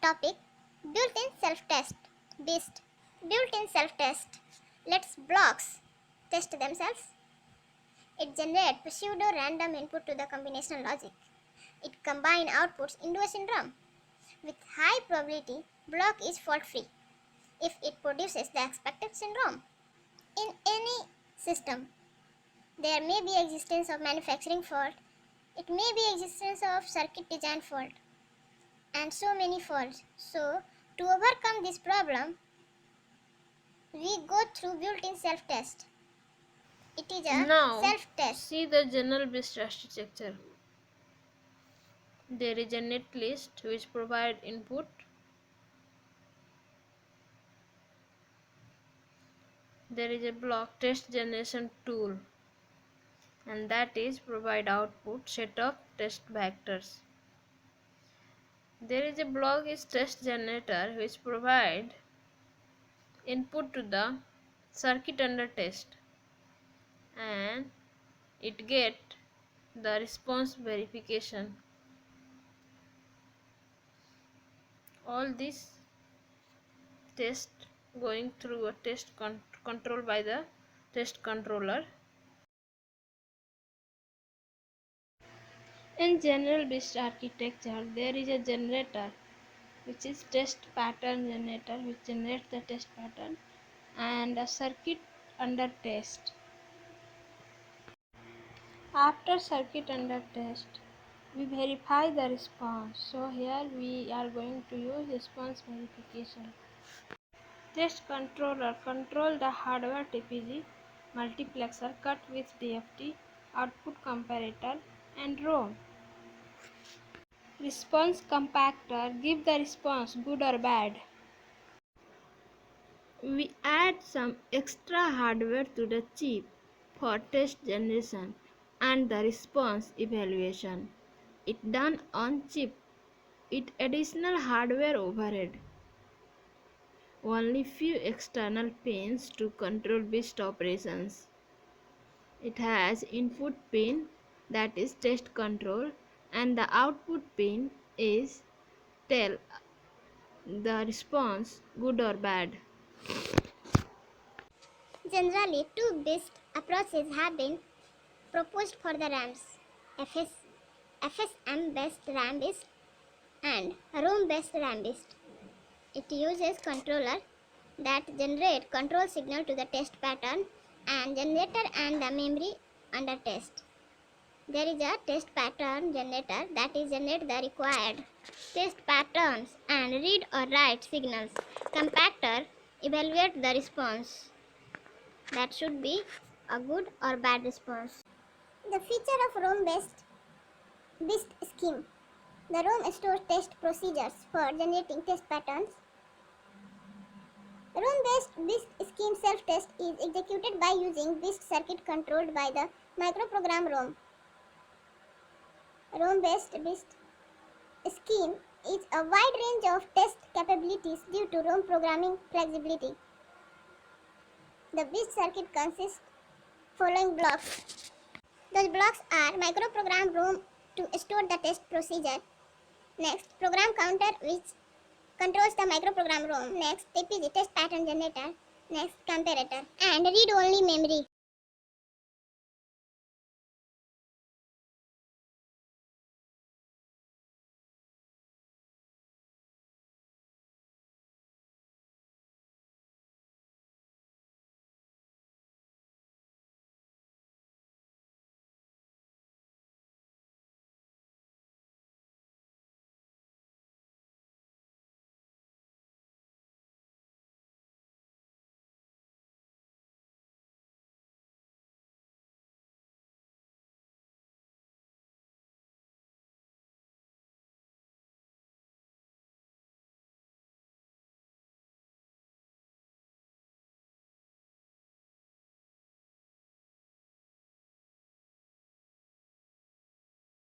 topic built-in self-test. BEAST. Built-in self-test lets blocks test themselves. It generates pseudo-random input to the combinational logic. It combines outputs into a syndrome. With high probability, block is fault-free if it produces the expected syndrome. In any system, there may be existence of manufacturing fault, it may be existence of circuit design fault, and so many faults. So, to overcome this problem, we go through built-in self-test. It is a Now, self-test. see the general BEAST architecture. There is a netlist which provides input. There is a block test generation tool, and that is provide output set of test vectors. There is a block is test generator which provide input to the circuit under test, and it get the response verification. All this test going through a test control by the test controller. In general BEAST architecture, there is a generator which is test pattern generator which generates the test pattern, and a circuit under test. After circuit under test, we verify the response. So here we are going to use response verification. Test controller control the hardware TPG, multiplexer cut with DFT, output comparator, and ROM. Response compactor give the response good or bad. We add some extra hardware to the chip for test generation and the response evaluation. It done on chip. It additional hardware overhead. Only few external pins to control BEAST operations. It has input pin, that is test control, and the output pin is tell the response good or bad. Generally, two BEAST approaches have been proposed for the RAMs: FSM-based RAM BEAST and ROM-based RAM BEAST. It uses controller that generate control signal to the test pattern and generator and the memory under test. There is a test pattern generator that is generate the required test patterns and read or write signals. Compactor evaluate the response. That should be a good or bad response. The feature of ROM-based BEAST scheme. The ROM stores test procedures for generating test patterns. ROM-based BEAST scheme self-test is executed by using BEAST circuit controlled by the microprogram ROM. ROM-based BEAST scheme is a wide range of test capabilities due to ROM programming flexibility. The BEAST circuit consists following blocks. Those blocks are microprogram ROM to store the test procedure. Next, program counter which controls the microprogram ROM. Next, TPG test pattern generator. Next, comparator and read-only memory.